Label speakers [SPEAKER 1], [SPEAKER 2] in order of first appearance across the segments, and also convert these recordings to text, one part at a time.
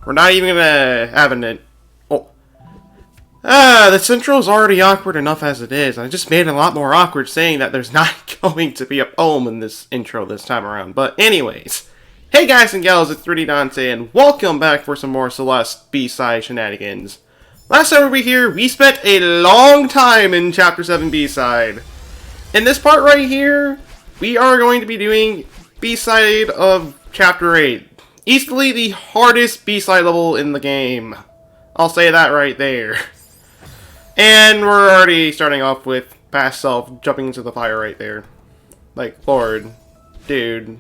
[SPEAKER 1] We're not even gonna have an... Oh. This intro is already awkward enough as it is. I just made it a lot more awkward saying that there's not going to be a poem in this intro this time around. But anyways. Hey guys and gals, it's 3D Dante, and welcome back for some more Celeste B-side shenanigans. Last time we were here, we spent a long time in Chapter 7 B-side. In this part right here, we are going to be doing B-side of Chapter 8. Easily the hardest B-side level in the game. I'll say that right there. And we're already starting off with past self jumping into the fire right there. Like, Lord. Dude.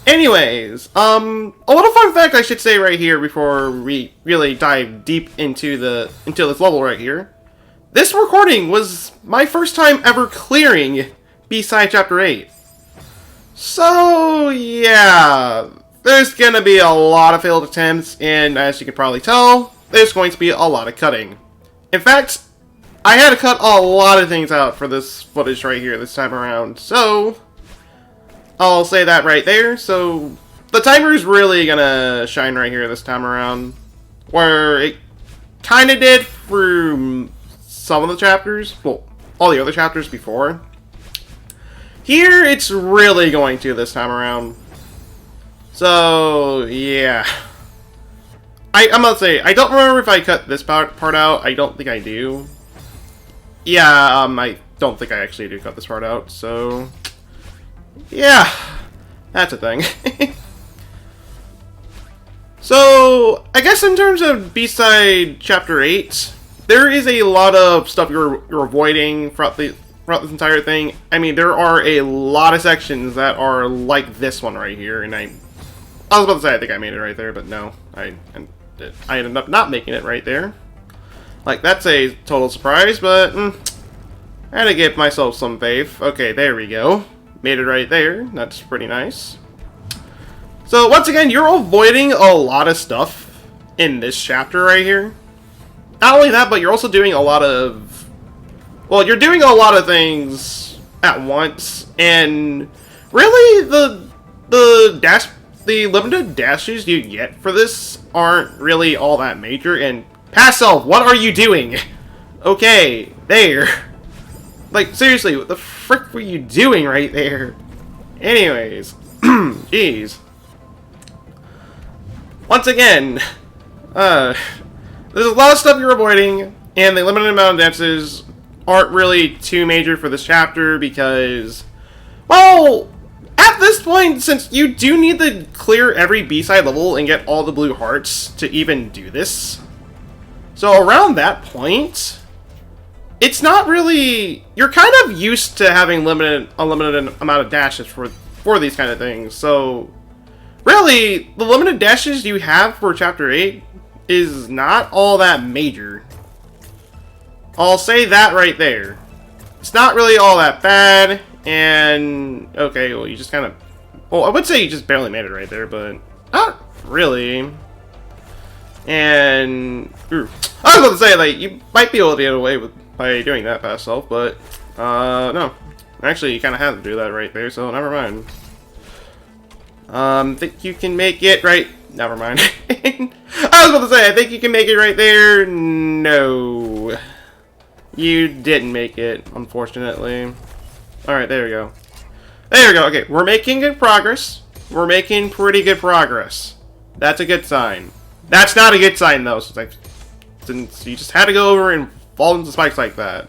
[SPEAKER 1] Anyways, a little fun fact I should say right here before we really dive deep into this level right here. This recording was my first time ever clearing B-side Chapter 8. So, yeah, there's gonna be a lot of failed attempts, and as you can probably tell, there's going to be a lot of cutting. In fact, I had to cut a lot of things out for this footage right here this time around, so I'll say that right there. So the timer is really gonna shine right here this time around, where it kind of did for some of the chapters, well, all the other chapters before. Here, it's really going to this time around. So, yeah. I'm about to say, I don't remember if I cut this part out. I don't think I do. Yeah, I don't think I actually do cut this part out, so yeah, that's a thing. So, I guess in terms of B-side Chapter 8, there is a lot of stuff you're avoiding throughout this entire thing. I mean, there are a lot of sections that are like this one right here, and I was about to say I think I made it right there, but no, I ended up not making it right there. Like, that's a total surprise, but I had to give myself some faith. Okay, there we go. Made it right there. That's pretty nice. So, once again, you're avoiding a lot of stuff in this chapter right here. Not only that, but you're also doing a lot of... Well, you're doing a lot of things at once, and really, the limited dashes you get for this aren't really all that major, and past self, what are you doing? Okay, there. Like, seriously, what the frick were you doing right there? Anyways, jeez. Once again, there's a lot of stuff you're avoiding, and the limited amount of dances aren't really too major for this chapter because, well, at this point, since you do need to clear every B-side level and get all the blue hearts to even do this, so around that point, it's not really... You're kind of used to having a limited amount of dashes for these kind of things. So, really, the limited dashes you have for Chapter 8 is not all that major. I'll say that right there. It's not really all that bad, and... Okay, well, you just kind of... Well, I would say you just barely made it right there, but not really. And... Ooh. I was about to say, like, you might be able to get away by doing that past self, but, no. Actually, you kind of have to do that right there, so never mind. Think you can make it right... Never mind. I was about to say, I think you can make it right there. No. You didn't make it, unfortunately. Alright, there we go. There we go. Okay, we're making good progress. We're making pretty good progress. That's a good sign. That's not a good sign, though, since you just had to go over and fall into spikes like that.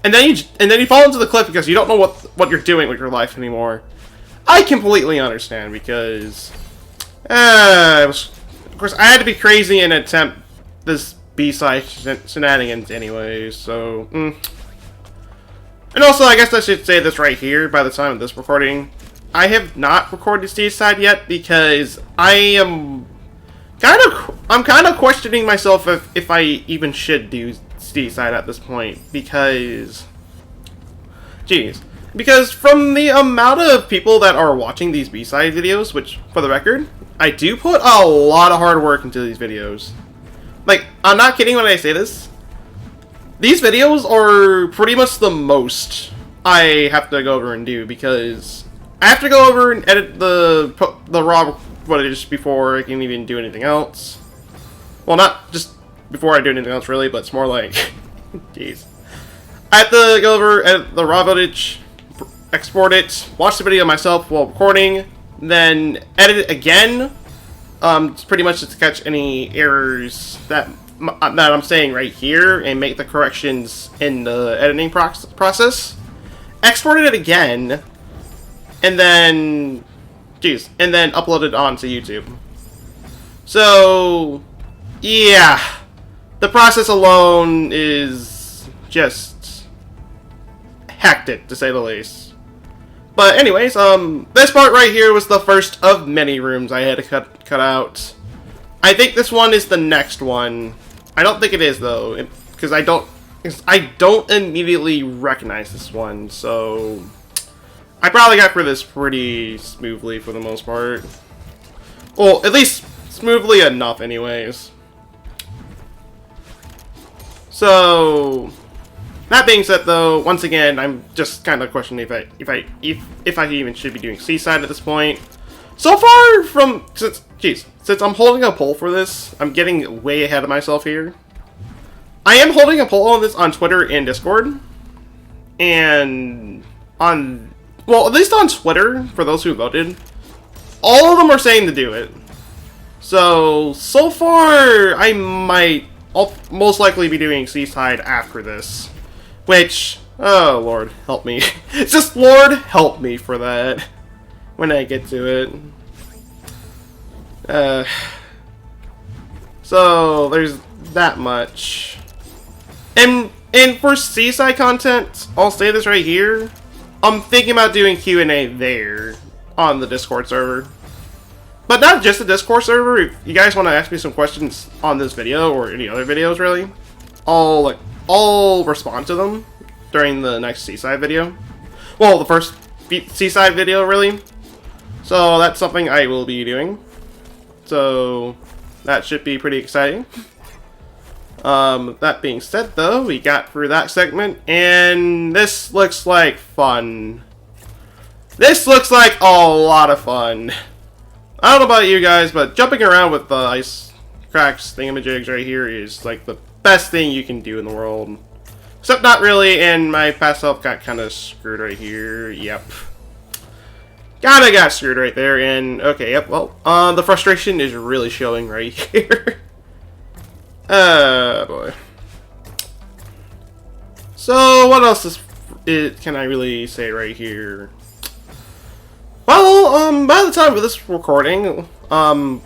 [SPEAKER 1] And then you fall into the cliff because you don't know what you're doing with your life anymore. I completely understand because... of course, I had to be crazy and attempt this B-side shenanigans anyways, so... And also, I guess I should say this right here, by the time of this recording. I have not recorded C-side yet because I'm kind of questioning myself if I even should do C-side at this point, because... Jeez. Because from the amount of people that are watching these B-side videos, which, for the record, I do put a lot of hard work into these videos. Like, I'm not kidding when I say this. These videos are pretty much the most I have to go over and do, because I have to go over and edit the footage before I can even do anything else. Well, not just before I do anything else, really, but it's more like, jeez. I have to go over, edit the raw footage, export it, watch the video myself while recording, then edit it again. It's pretty much just to catch any errors that I'm saying right here and make the corrections in the editing process. Export it again, and then, and then upload it onto YouTube. So, yeah, the process alone is just hectic, to say the least. But anyways, this part right here was the first of many rooms I had to cut out. I think this one is the next one. I don't think it is, though, because I don't immediately recognize this one, so I probably got through this pretty smoothly for the most part. Well, at least smoothly enough, anyways. So, that being said, though, once again, I'm just kind of questioning if I even should be doing Seaside at this point. So far from since I'm holding a poll for this, I'm getting way ahead of myself here. I am holding a poll on this on Twitter and Discord, and on, well, at least on Twitter for those who voted, all of them are saying to do it. So far, I'll most likely be doing Seaside after this. Which, oh Lord, help me. It's just Lord help me for that when I get to it. So there's that much. And for Seaside content, I'll say this right here. I'm thinking about doing Q&A there on the Discord server. But not just the Discord server. If you guys want to ask me some questions on this video or any other videos, really, I'll respond to them during the next Seaside video. Well, the first Seaside video, really. So that's something I will be doing. So that should be pretty exciting. That being said, though, we got through that segment, and this looks like fun. This looks like a lot of fun. I don't know about you guys, but jumping around with the ice cracks thingamajigs right here is like the best thing you can do in the world. Except not really, and my past self got kind of screwed right here. Yep. Kinda got screwed right there, and okay, yep, well, the frustration is really showing right here. Boy. So, what else can I really say right here? Well, by the time of this recording,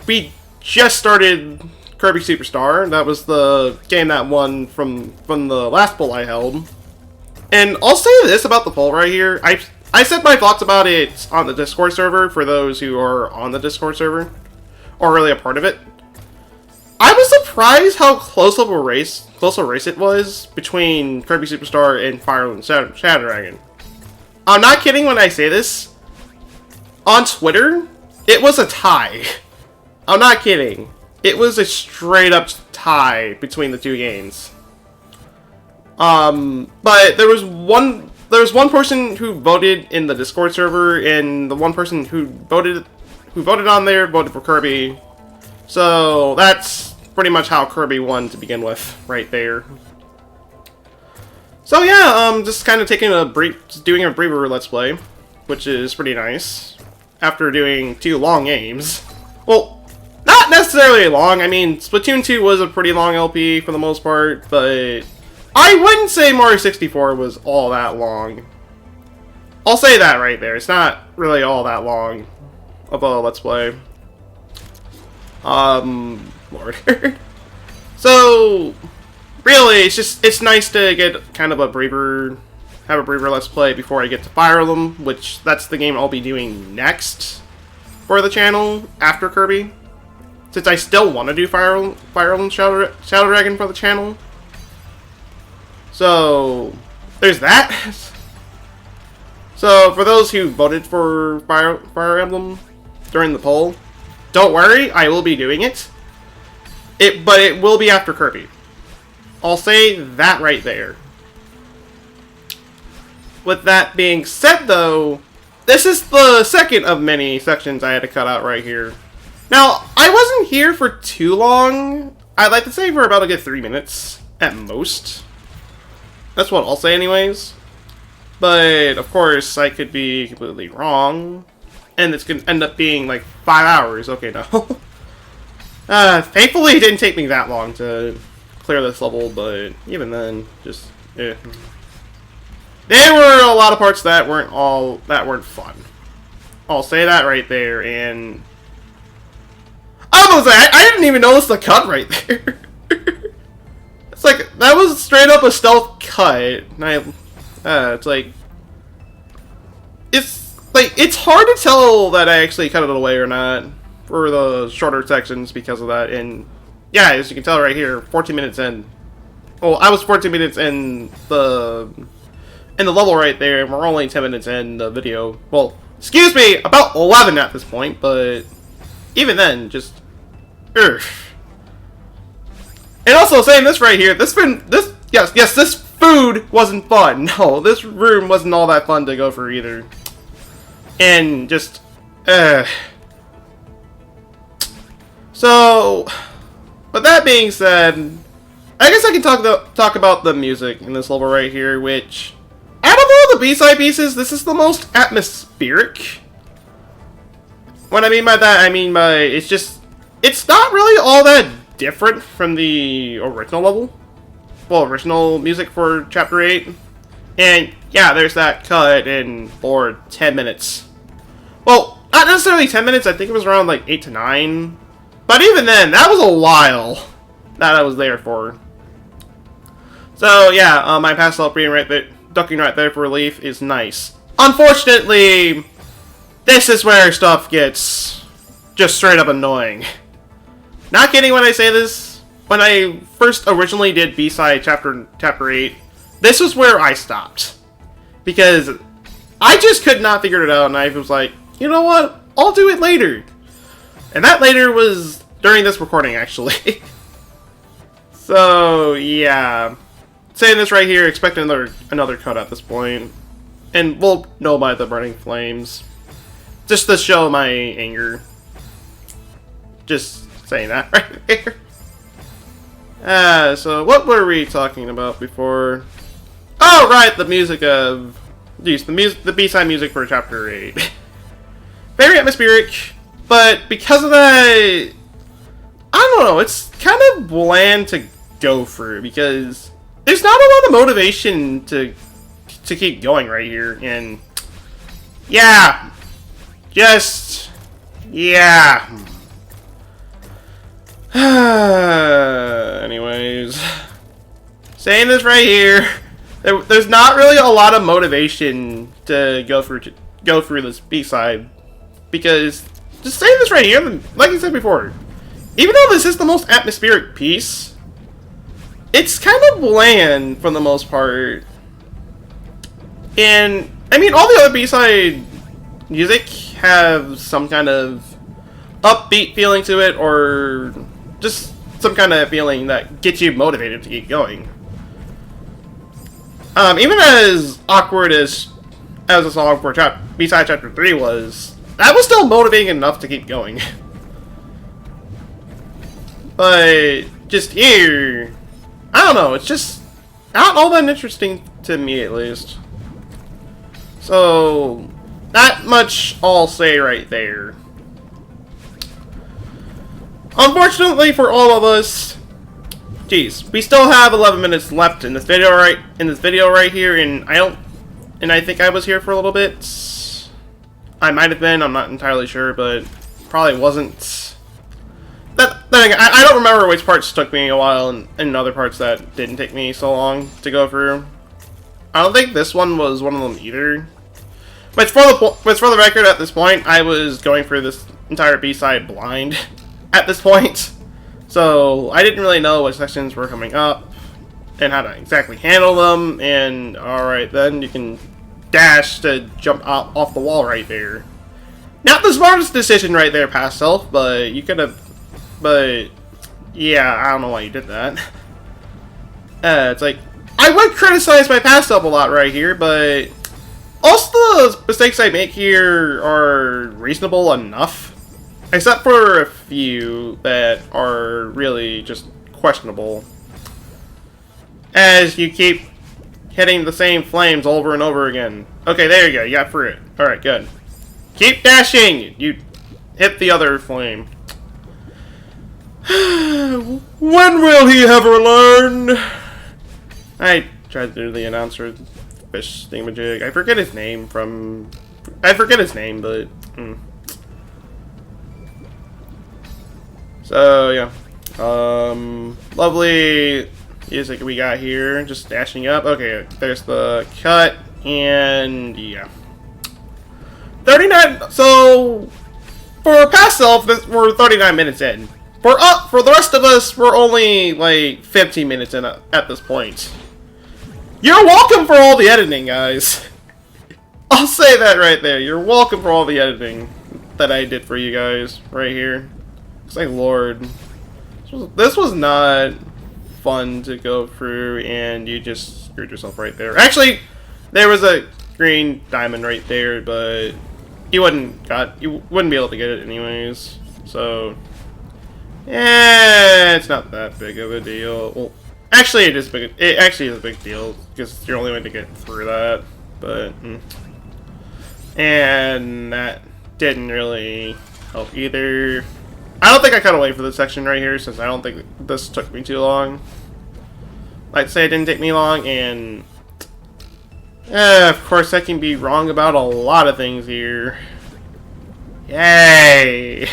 [SPEAKER 1] we just started Kirby Superstar. That was the game that won from the last poll I held. And I'll say this about the poll right here. I said my thoughts about it on the Discord server for those who are on the Discord server, or really a part of it. I was surprised how close a race it was between Kirby Superstar and Fire Emblem Shadow Dragon. I'm not kidding when I say this. On Twitter, it was a tie. I'm not kidding. It was a straight up tie between the two games. But there was one person who voted in the Discord server, and the one person who voted on there voted for Kirby. So that's pretty much how Kirby won to begin with, right there. So yeah, just kind of doing a briefer Let's Play, which is pretty nice. After doing 2 long games. Well, not necessarily long. I mean, Splatoon 2 was a pretty long LP for the most part, but I wouldn't say Mario 64 was all that long. I'll say that right there. It's not really all that long of a Let's Play. Lord. So, really, it's nice to get kind of have a briefer Let's Play before I get to Fire Emblem, which that's the game I'll be doing next for the channel after Kirby. Since I still want to do Fire Emblem Shadow Dragon for the channel. So, there's that. So, for those who voted for Fire Emblem during the poll, don't worry, I will be doing it. But it will be after Kirby. I'll say that right there. With that being said, though, this is the second of many sections I had to cut out right here. Now, I wasn't here for too long. I'd like to say for about a good 3 minutes, at most. That's what I'll say anyways. But, of course, I could be completely wrong. And it's going to end up being like 5 hours. Okay, no. Thankfully, it didn't take me that long to clear this level, but even then, just, eh. There were a lot of parts that weren't fun. I'll say that right there, and I was gonna say, I didn't even notice the cut right there. It's like, that was straight up a stealth cut, and it's hard to tell that I actually cut it away or not for the shorter sections because of that, and yeah, as you can tell right here, 14 minutes in. Well, I was 14 minutes in the level right there, and we're only 10 minutes in the video. Well, excuse me, about 11 at this point, but even then, just, ugh. And also saying this right here, this food wasn't fun. No, this room wasn't all that fun to go for either. And just, So, with that being said, I guess I can talk about the music in this level right here, which, out of all the B-side pieces, this is the most atmospheric. What I mean by that, I mean by, it's not really all that different from the original level. Well, original music for Chapter 8. And, yeah, there's that cut in for 10 minutes. Well, not necessarily 10 minutes, I think it was around like 8 to 9. But even then, that was a while that I was there for. So, yeah, my pastel being right there, ducking right there for relief is nice. Unfortunately, this is where stuff gets just straight up annoying. Not kidding when I say this. When I first originally did B-side chapter 8, this was where I stopped. Because I just could not figure it out, and I was like, you know what? I'll do it later. And that later was during this recording, actually. So, yeah. Saying this right here, expect another cut at this point. And we'll know by the burning flames. Just to show my anger. Just saying that right there. So what were we talking about before? Oh, right, the music of... Geez, the B-side music for Chapter 8. Very atmospheric, but because of that, I don't know, it's kind of bland to go through, because there's not a lot of motivation to keep going right here, and yeah, just, yeah. Anyways, saying this right here, there's not really a lot of motivation to go through this B-side, because just saying this right here, like I said before, even though this is the most atmospheric piece, it's kind of bland for the most part. And I mean, all the other B-side music have some kind of upbeat feeling to it, or just some kind of feeling that gets you motivated to keep going. Even as awkward as the song for B-side Chapter 3 was, that was still motivating enough to keep going. But just here, I don't know, it's just not all that interesting to me, at least. So, not much I'll say right there. Unfortunately for all of us, geez, we still have 11 minutes left in this video right here, and I think I was here for a little bit. I might have been, I'm not entirely sure, but probably wasn't. I don't remember which parts took me a while and other parts that didn't take me so long to go through. I don't think this one was one of them either. But for the record, at this point, I was going through this entire B-side blind at this point. So I didn't really know what sections were coming up and how to exactly handle them. And alright, then you can dash to jump off the wall right there. Not the smartest decision right there, past self, but you could have... But, yeah, I don't know why you did that. It's like, I would criticize my past self a lot right here, but also the mistakes I make here are reasonable enough. Except for a few that are really just questionable. As you keep hitting the same flames over and over again. Okay, there you go. You got through it. Alright, good. Keep dashing! You hit the other flame. When will he ever learn? I tried to do the announcer fish thingamajig. I forget his name, but... So, yeah. Lovely music we got here. Just dashing up. Okay, there's the cut. And, yeah. 39... So, for past self, we're 39 minutes in. For the rest of us, we're only, like, 15 minutes in at this point. You're welcome for all the editing, guys. I'll say that right there. You're welcome for all the editing that I did for you guys right here. It's like, Lord, this was not fun to go through, and you just screwed yourself right there. Actually, there was a green diamond right there, but you wouldn't be able to get it anyways. So, yeah, it's not that big of a deal. Well, actually, it is big. It actually is a big deal because you're only going to get through that. But and that didn't really help either. I don't think I cut away for this section right here, since I don't think this took me too long. I'd say it didn't take me long, and of course I can be wrong about a lot of things here. Yay!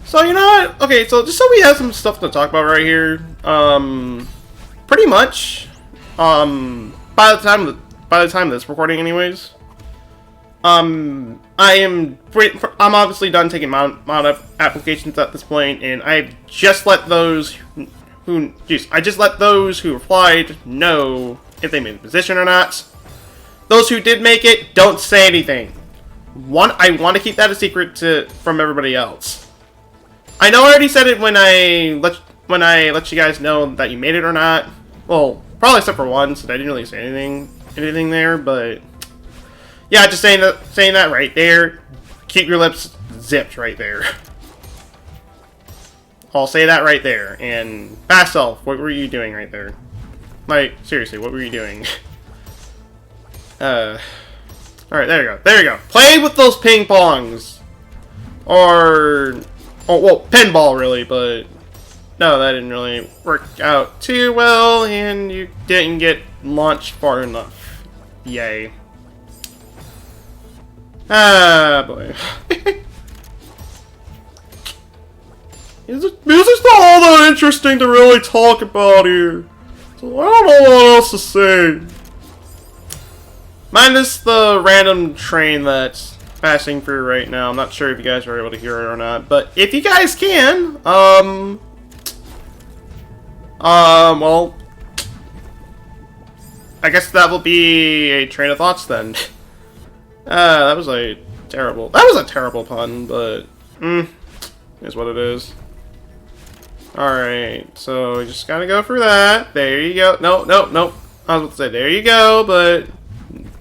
[SPEAKER 1] So, you know what? Okay, so just so we have some stuff to talk about right here, pretty much, by the time of this recording anyways, I'm obviously done taking mount applications at this point, and I've just let those who applied know if they made the position or not. Those who did make it, don't say anything. I want to keep that a secret from everybody else. I know I already said it when I let you guys know that you made it or not. Well, probably except for one, since I didn't really say anything there, but yeah, just saying that right there. Keep your lips zipped right there. I'll say that right there. And fast self, what were you doing right there? Like, seriously, what were you doing? Alright, there you go. There you go. Play with those ping pongs. Or, oh, well, pinball really, but no, that didn't really work out too well, and you didn't get launched far enough. Yay. Ah, boy. Music's not all that interesting to really talk about here, so I don't know what else to say. Minus the random train that's passing through right now. I'm not sure if you guys are able to hear it or not, but if you guys can, well, I guess that will be a train of thoughts then. That was a terrible pun, but, is what it is. Alright, so we just gotta go through that. There you go. No. I was about to say, there you go, but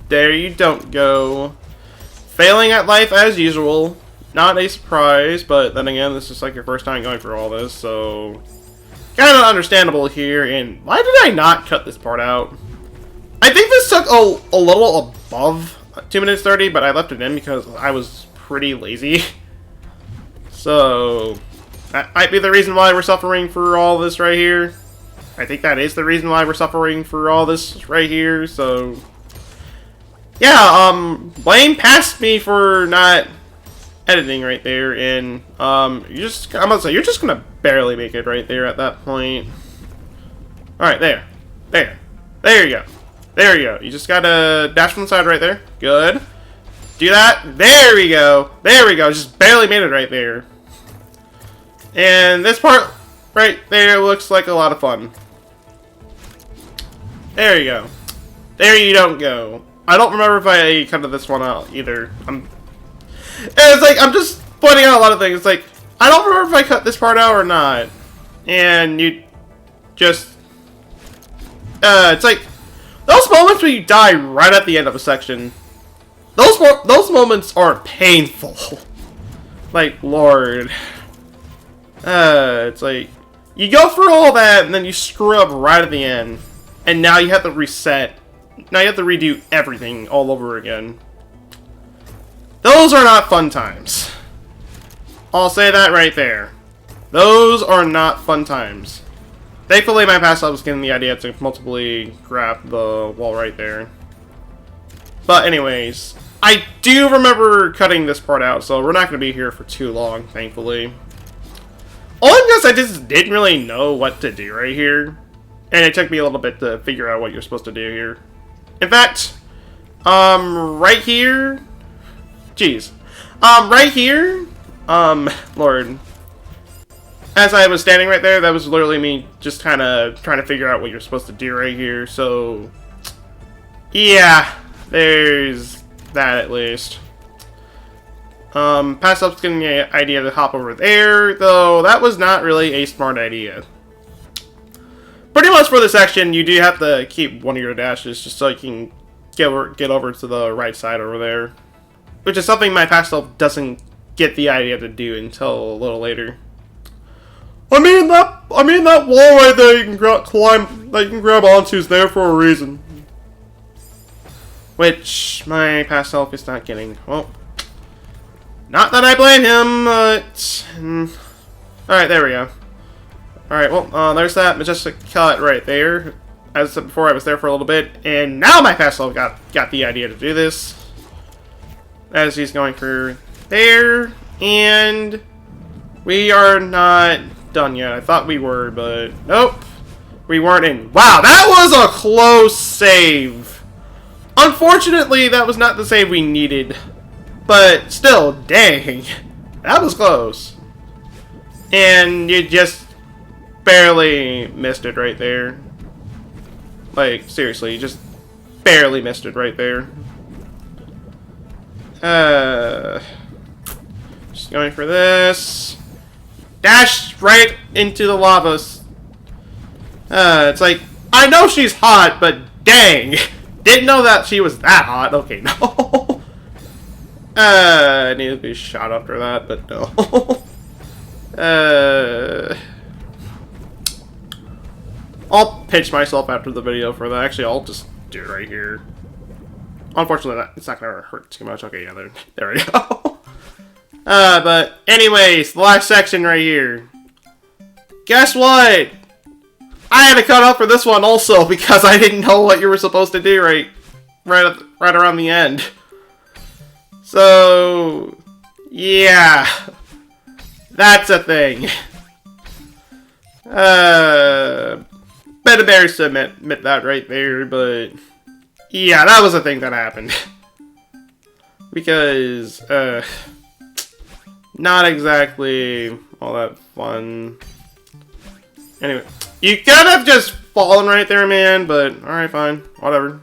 [SPEAKER 1] there you don't go. Failing at life as usual. Not a surprise, but then again, this is like your first time going through all this, so kind of understandable here. And why did I not cut this part out? I think this took a little above 2 minutes 30, but I left it in because I was pretty lazy. So that might be the reason why we're suffering for all this right here. I think that is the reason why we're suffering for all this right here, so yeah, blame past me for not editing right there, and I'm gonna say you're just gonna barely make it right there at that point. Alright, there you go. There you go. You just gotta dash from the side right there. Good. Do that. There we go. There we go. Just barely made it right there. And this part right there looks like a lot of fun. There you go. There you don't go. I don't remember if I cut this one out either. It's like, I'm just pointing out a lot of things. It's like, I don't remember if I cut this part out or not. And you just, it's like, those moments where you die right at the end of a section, those moments are painful. Like, Lord. It's like, you go through all that, and then you screw up right at the end. And now you have to reset. Now you have to redo everything all over again. Those are not fun times. I'll say that right there. Those are not fun times. Thankfully, my past self was getting the idea to multiply grab the wall right there. But anyways, I do remember cutting this part out, so we're not going to be here for too long, thankfully. Only because I just didn't really know what to do right here. And it took me a little bit to figure out what you're supposed to do here. In fact, right here... Jeez. Right here... Lord... As I was standing right there, that was literally me just kind of trying to figure out what you're supposed to do right here, so... Yeah, there's that at least. Pass up's getting the idea to hop over there, though that was not really a smart idea. Pretty much for this section, you do have to keep one of your dashes just so you can get over to the right side over there. Which is something my past self doesn't get the idea to do until a little later. I mean that wall right there you can climb, that you can grab onto is there for a reason. Which my past self is not getting. Well, not that I blame him, but alright, there we go. Alright, well, there's that majestic cut right there. As I said before, I was there for a little bit, and now my past self got the idea to do this. As he's going through there, and we are not done yet. I thought we were, but nope. We weren't in. Wow, that was a close save. Unfortunately, that was not the save we needed. But still, dang. That was close. And you just barely missed it right there. Like, seriously, you just barely missed it right there. Just going for this. Dash right into the lavas. It's like, I know she's hot, but dang. Didn't know that she was that hot. Okay, no. I need to be shot after that, but no. I'll pitch myself after the video for that. Actually, I'll just do it right here. Unfortunately, it's not going to hurt too much. Okay, yeah, there we go. But anyways, the last section right here. Guess what? I had to cut off for this one also because I didn't know what you were supposed to do right around the end. So, yeah. That's a thing. Bit embarrassed to admit that right there, but yeah, that was a thing that happened. Because, not exactly all that fun. Anyway, you could have just fallen right there, man, but alright, fine. Whatever.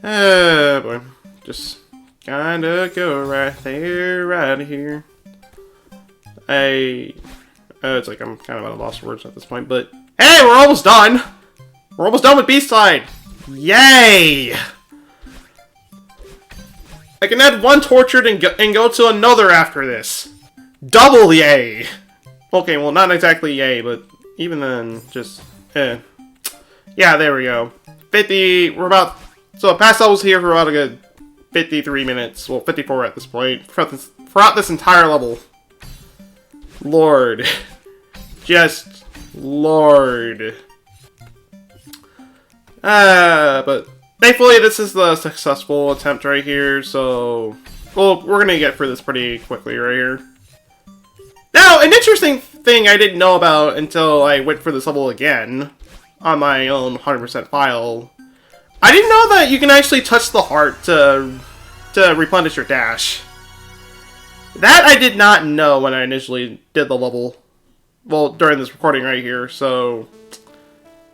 [SPEAKER 1] Boy. Just kinda go right there, right here. It's like I'm kind of at a loss of words at this point, but hey, we're almost done! We're almost done with B-Side! Yay! I can add one tortured and go to another after this. Double yay! Okay, well, not exactly yay, but even then, just, Yeah, there we go. 50, so past levels here for about a good 53 minutes. Well, 54 at this point. Throughout this entire level. Lord. Just, Lord. But thankfully this is the successful attempt right here, so well, we're gonna get through this pretty quickly right here. Now, an interesting thing I didn't know about until I went for this level again on my own 100% file. I didn't know that you can actually touch the heart to replenish your dash. That I did not know when I initially did the level. Well, during this recording right here, so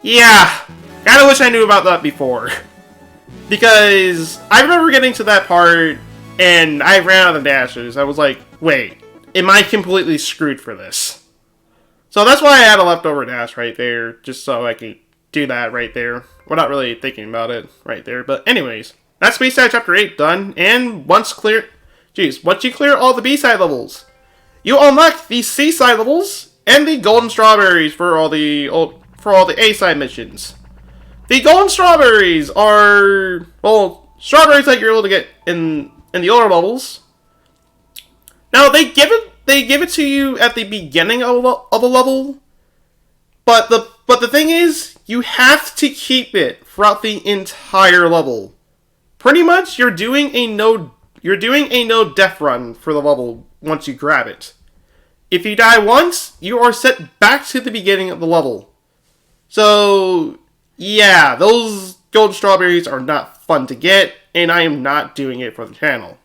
[SPEAKER 1] yeah, kinda wish I knew about that before. Because I remember getting to that part and I ran out of dashes. I was like, wait, am I completely screwed for this? So that's why I had a leftover dash right there, just so I could do that right there. We're not really thinking about it right there, but anyways. That's B-side chapter 8 done, and once you clear all the B-side levels, you unlock the C-side levels and the golden strawberries for all the A-side missions. The golden strawberries are, well, strawberries that you're able to get in the older levels. Now they give it to you at the beginning of a level, but the thing is, you have to keep it throughout the entire level. Pretty much, you're doing a no death run for the level once you grab it. If you die once, you are set back to the beginning of the level. So, yeah, those golden strawberries are not fun to get, and I am not doing it for the channel.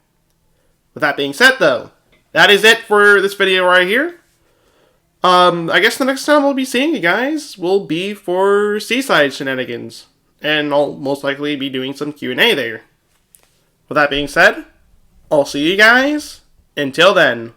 [SPEAKER 1] With that being said, though, that is it for this video right here. I guess the next time we'll be seeing you guys will be for Seaside Shenanigans, and I'll most likely be doing some Q&A there. With that being said, I'll see you guys until then.